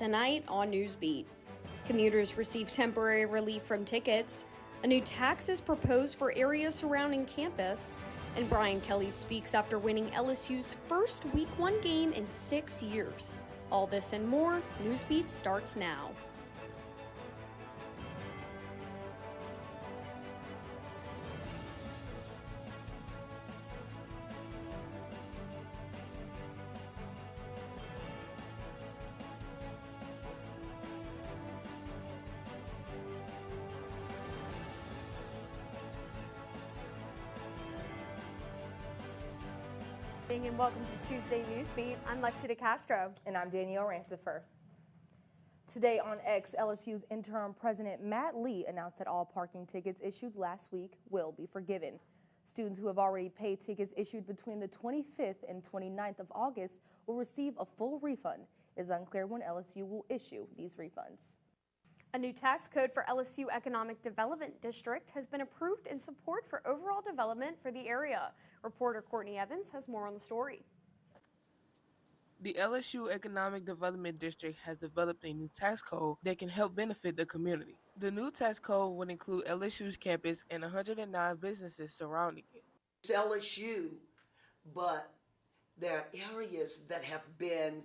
tonight on Newsbeat. Commuters receive temporary relief from tickets. A new tax is proposed for areas surrounding campus. And Brian Kelly speaks after winning LSU's first Week 1 game in 6 years. All this and more, Newsbeat starts now. And welcome to Tuesday Newsbeat. I'm Lexi DeCastro. And I'm Danielle Rancifer. Today on X, LSU's interim president Matt Lee announced that all parking tickets issued last week will be forgiven. Students who have already paid tickets issued between the 25th and 29th of August will receive a full refund. It is unclear when LSU will issue these refunds. A new tax code for LSU Economic Development District has been approved in support for overall development for the area. Reporter Courtney Evans has more on the story. The LSU Economic Development District has developed a new tax code that can help benefit the community. The new tax code would include LSU's campus and 109 businesses surrounding it. It's LSU, but there are areas that have been,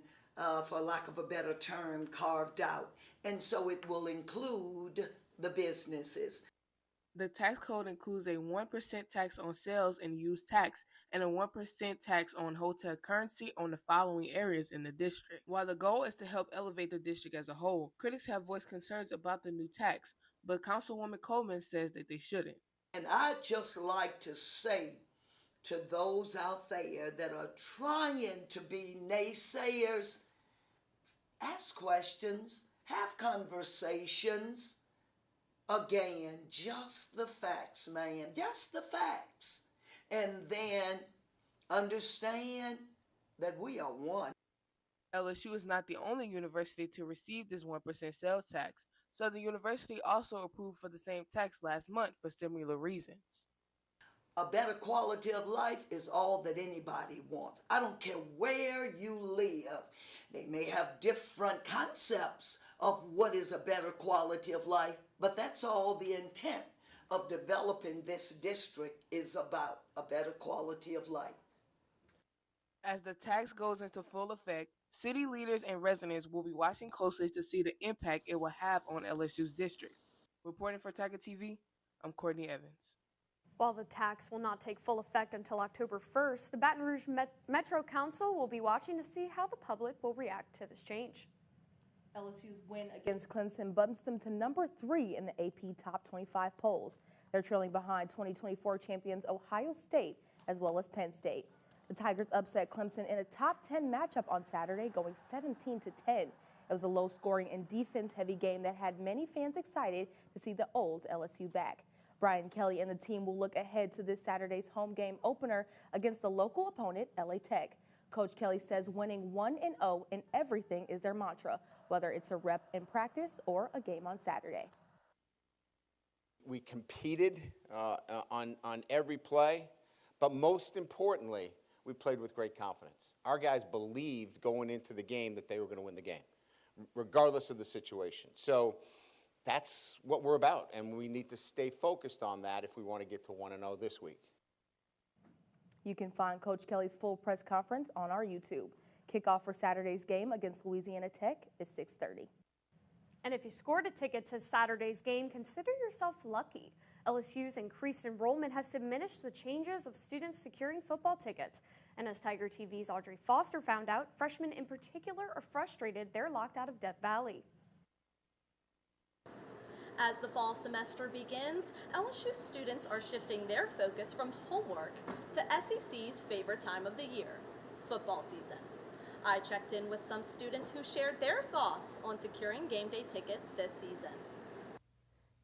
for lack of a better term, carved out. And so it will include the businesses. The tax code includes a 1% tax on sales and use tax and a 1% tax on hotel currency on the following areas in the district. While the goal is to help elevate the district as a whole, critics have voiced concerns about the new tax, but Councilwoman Coleman says that they shouldn't. And I'd just like to say to those out there that are trying to be naysayers, ask questions, have conversations. Again, just the facts, man, just the facts. And then understand that we are one. LSU is not the only university to receive this 1% sales tax. Southern University also approved for the same tax last month for similar reasons. A better quality of life is all that anybody wants. I don't care where you live. They may have different concepts of what is a better quality of life, but that's all the intent of developing this district is about, a better quality of life. As the tax goes into full effect, city leaders and residents will be watching closely to see the impact it will have on LSU's district. Reporting for Tiger TV, I'm Courtney Evans. While the tax will not take full effect until October 1st, the Baton Rouge Metro Council will be watching to see how the public will react to this change. LSU's win against Clemson bumps them to number 3 in the AP Top 25 polls. They're trailing behind 2024 champions Ohio State as well as Penn State. The Tigers upset Clemson in a top 10 matchup on Saturday, going 17-10. It was a low-scoring and defense-heavy game that had many fans excited to see the old LSU back. Brian Kelly and the team will look ahead to this Saturday's home game opener against the local opponent, LA Tech. Coach Kelly says winning 1-0 in everything is their mantra, whether it's a rep in practice or a game on Saturday. We competed on every play, but most importantly, we played with great confidence. Our guys believed going into the game that they were going to win the game, regardless of the situation. So that's what we're about, and we need to stay focused on that if we want to get to 1-0 this week. You can find Coach Kelly's full press conference on our YouTube. Kickoff for Saturday's game against Louisiana Tech is 6:30. And if you scored a ticket to Saturday's game, consider yourself lucky. LSU's increased enrollment has diminished the changes of students securing football tickets. And as Tiger TV's Audrey Foster found out, freshmen in particular are frustrated they're locked out of Death Valley. As the fall semester begins, LSU students are shifting their focus from homework to SEC's favorite time of the year, football season. I checked in with some students who shared their thoughts on securing game day tickets this season.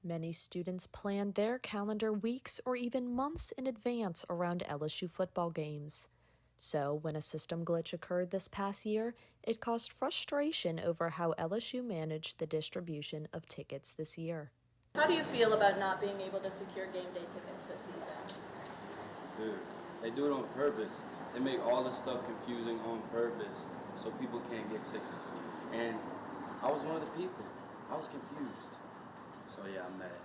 Many students plan their calendar weeks or even months in advance around LSU football games. So when a system glitch occurred this past year, it caused frustration over how LSU managed the distribution of tickets this year. How do you feel about not being able to secure game day tickets this season? Dude, they do it on purpose. They make all the stuff confusing on purpose so people can't get tickets. And I was one of the people. I was confused. So yeah, I'm mad.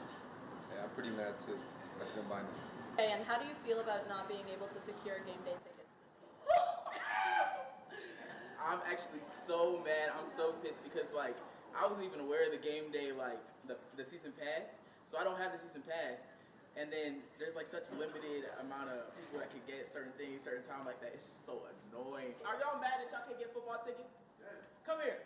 Yeah, I'm pretty mad too. I couldn't buy it. Hey, and how do you feel about not being able to secure game day tickets this season? I'm actually so mad. I'm so pissed because like I wasn't even aware of the game day, like the season pass. So I don't have the season pass. And then there's like such a limited amount of people that can get certain things, certain time like that. It's just so annoying. Are y'all mad that y'all can't get football tickets? Yes. Come here.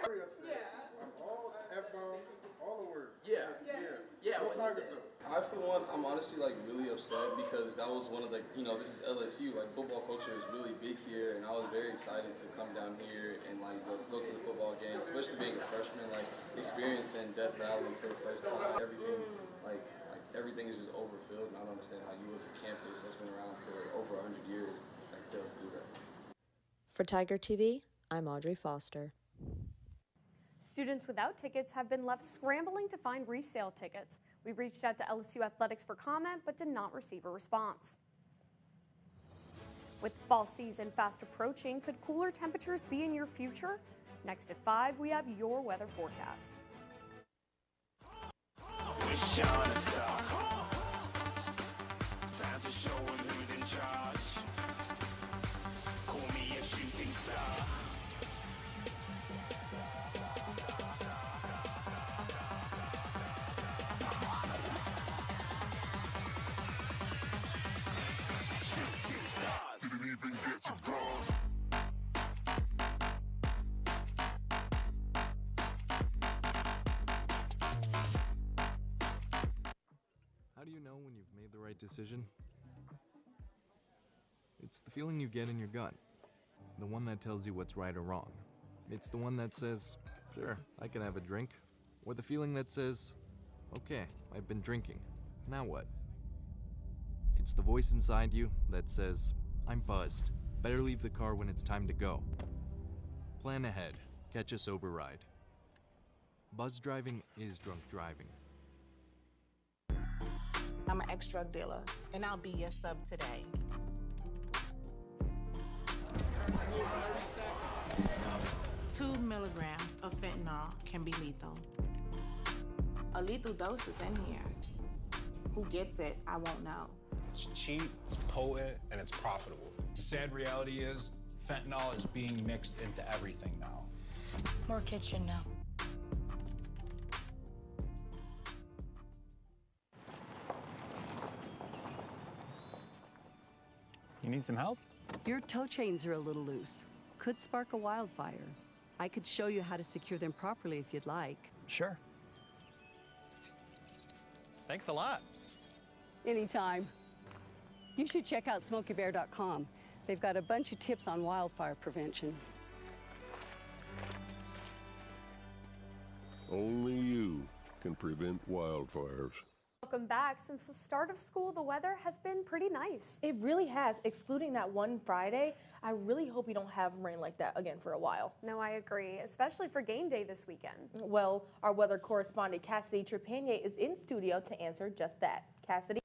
Very upset. Yeah. On all F-bombs, all the words. Yeah. Yes. Yeah. Go What he Tigers said. though. I, for one, I'm honestly like really upset because that was one of the, this is LSU, like football culture is really big here, and I was very excited to come down here and like go to the football game, especially being a freshman, like experiencing Death Valley for the first time. Everything is just overfilled, and I don't understand how you as a campus that's been around for over 100 years like fails to do that. For Tiger TV, I'm Audrey Foster. Students without tickets have been left scrambling to find resale tickets. We reached out to LSU Athletics for comment, but did not receive a response. With fall season fast approaching, could cooler temperatures be in your future? Next at 5, we have your weather forecast. Time to show 'em who's in charge. Call me a shooting star. Shooting stars didn't even get to bronze. How do you know when you've made the right decision? It's the feeling you get in your gut. The one that tells you what's right or wrong. It's the one that says, sure, I can have a drink. Or the feeling that says, okay, I've been drinking. Now what? It's the voice inside you that says, I'm buzzed. Better leave the car when it's time to go. Plan ahead. Catch a sober ride. Buzz driving is drunk driving. I'm an ex-drug dealer, and I'll be your sub today. Two milligrams of fentanyl can be lethal. A lethal dose is in here. Who gets it, I won't know. It's cheap, it's potent, and it's profitable. The sad reality is, fentanyl is being mixed into everything now. More kids should know. You need some help? Your tow chains are a little loose. Could spark a wildfire. I could show you how to secure them properly if you'd like. Sure. Thanks a lot. Anytime. You should check out SmokeyBear.com. They've got a bunch of tips on wildfire prevention. Only you can prevent wildfires. Welcome back. Since the start of school, the weather has been pretty nice. It really has, excluding that one Friday. I really hope we don't have rain like that again for a while. No, I agree, especially for game day this weekend. Well, our weather correspondent Cassidy Trepanier is in studio to answer just that. Cassidy?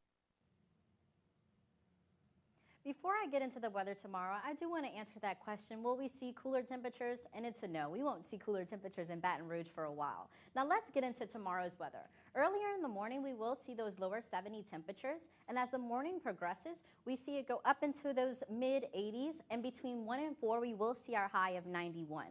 Before I get into the weather tomorrow, I do want to answer that question. Will we see cooler temperatures? And it's a no. We won't see cooler temperatures in Baton Rouge for a while. Now let's get into tomorrow's weather. Earlier in the morning, we will see those lower 70 temperatures. And as the morning progresses, we see it go up into those mid 80s. And between 1 and 4, we will see our high of 91.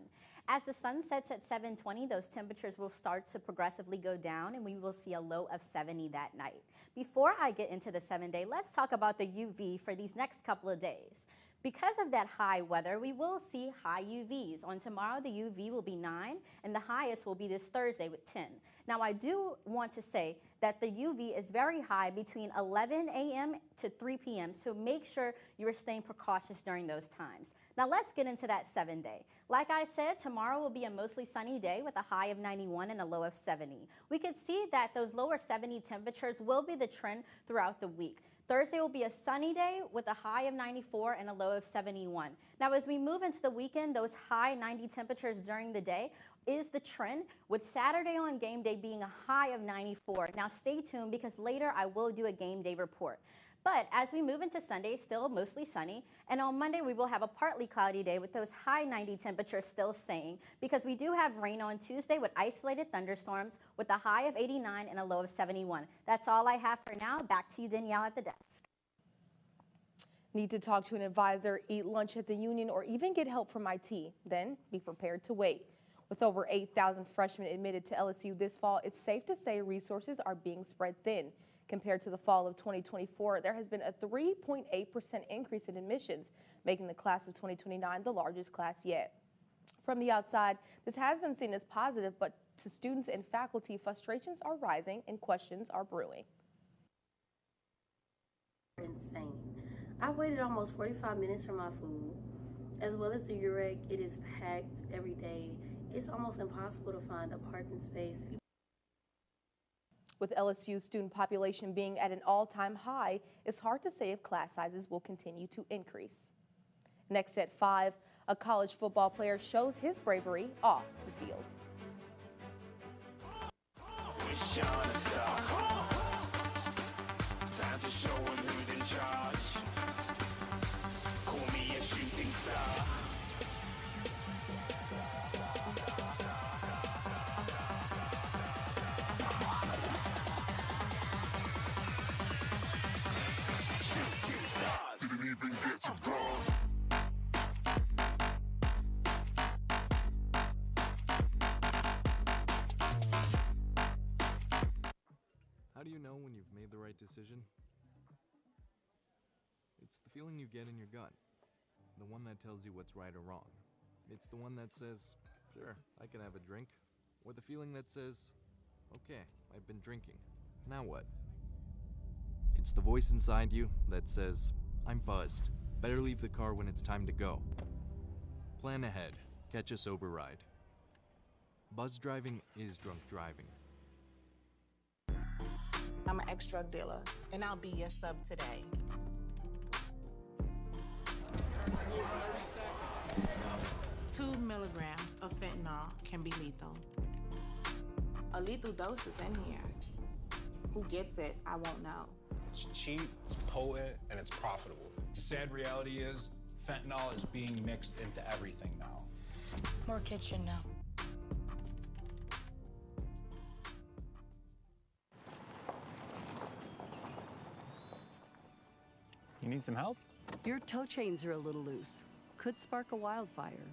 As the sun sets at 7:20, those temperatures will start to progressively go down, and we will see a low of 70 that night. Before I get into the 7-day, let's talk about the UV for these next couple of days. Because of that high weather, we will see high UVs. On tomorrow, the UV will be 9, and the highest will be this Thursday with 10. Now, I do want to say that the UV is very high between 11 a.m. to 3 p.m., so make sure you're staying precautious during those times. Now, let's get into that 7-day. Like I said, tomorrow will be a mostly sunny day with a high of 91 and a low of 70. We could see that those lower 70 temperatures will be the trend throughout the week. Thursday will be a sunny day with a high of 94 and a low of 71. Now, as we move into the weekend, those high 90 temperatures during the day is the trend, with Saturday on game day being a high of 94. Now, stay tuned because later I will do a game day report. But as we move into Sunday, still mostly sunny. And on Monday, we will have a partly cloudy day with those high 90 temperatures still staying, because we do have rain on Tuesday with isolated thunderstorms with a high of 89 and a low of 71. That's all I have for now. Back to you, Danielle, at the desk. Need to talk to an advisor, eat lunch at the union, or even get help from IT? Then be prepared to wait. With over 8,000 freshmen admitted to LSU this fall, it's safe to say resources are being spread thin. Compared to the fall of 2024, there has been a 3.8% increase in admissions, making the class of 2029 the largest class yet. From the outside, this has been seen as positive, but to students and faculty, frustrations are rising and questions are brewing. Insane. I waited almost 45 minutes for my food. As well as the UREC, it is packed every day. It's almost impossible to find a parking space. With LSU student population being at an all-time high, it's hard to say if class sizes will continue to increase. Next at 5, a college football player shows his bravery off the field. Time to show 'em who's in charge. Call me a shooting star. Didn't even get to bronze. How do you know when you've made the right decision? It's the feeling you get in your gut. The one that tells you what's right or wrong. It's the one that says, sure, I can have a drink. Or the feeling that says, okay, I've been drinking. Now what? It's the voice inside you that says, I'm buzzed. Better leave the car when it's time to go. Plan ahead. Catch a sober ride. Buzz driving is drunk driving. I'm an ex-drug dealer, and I'll be your sub today. Two milligrams of fentanyl can be lethal. A lethal dose is in here. Who gets it, I won't know. It's cheap, it's potent, and it's profitable. The sad reality is, fentanyl is being mixed into everything now. More kids should know. You need some help? Your tow chains are a little loose. Could spark a wildfire.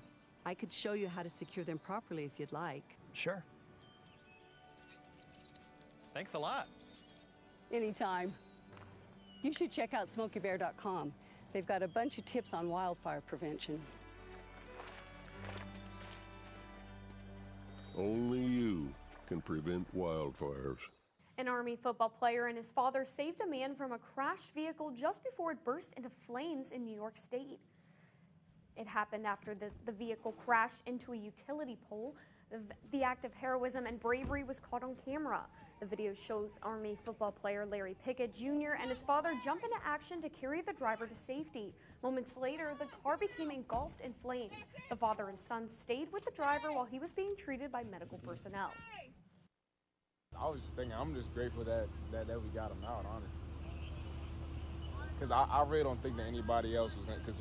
I could show you how to secure them properly if you'd like. Sure. Thanks a lot. Anytime. You should check out SmokeyBear.com. They've got a bunch of tips on wildfire prevention. Only you can prevent wildfires. An Army football player and his father saved a man from a crashed vehicle just before it burst into flames in New York State. It happened after the vehicle crashed into a utility pole. The act of heroism and bravery was caught on camera. The video shows Army football player Larry Pickett Jr. and his father jump into action to carry the driver to safety. Moments later, the car became engulfed in flames. The father and son stayed with the driver while he was being treated by medical personnel. I was just thinking, I'm just grateful that we got him out, honestly. Because I really don't think that anybody else was going to, because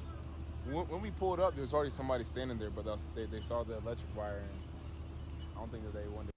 when we pulled up, there was already somebody standing there, but they saw the electric wire, and I don't think that they wanted.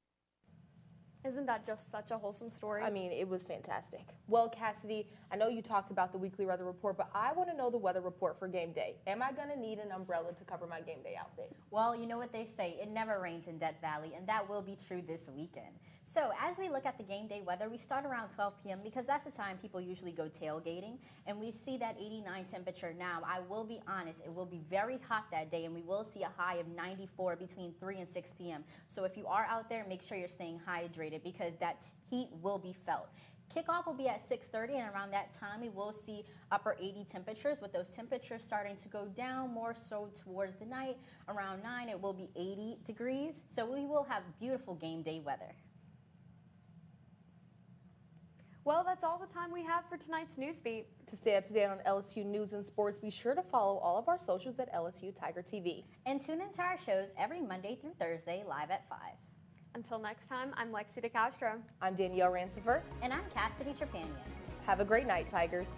Isn't that just such a wholesome story? I mean, it was fantastic. Well, Cassidy, I know you talked about the weekly weather report, but I want to know the weather report for game day. Am I going to need an umbrella to cover my game day outfit? Well, you know what they say, it never rains in Death Valley, and that will be true this weekend. So as we look at the game day weather, we start around 12 p.m. because that's the time people usually go tailgating, and we see that 89 temperature now. I will be honest, it will be very hot that day, and we will see a high of 94 between 3 and 6 p.m. So if you are out there, make sure you're staying hydrated because that heat will be felt. Kickoff will be at 6:30, and around that time we will see upper 80 temperatures, with those temperatures starting to go down more so towards the night. Around 9 it will be 80 degrees, so we will have beautiful game day weather. Well, that's all the time we have for tonight's Newsbeat. To stay up to date on LSU news and sports, be sure to follow all of our socials at LSU Tiger TV. And tune into our shows every Monday through Thursday live at 5. Until next time, I'm Lexi DeCastro. I'm Danielle Rancifer. And I'm Cassidy Trepanian. Have a great night, Tigers.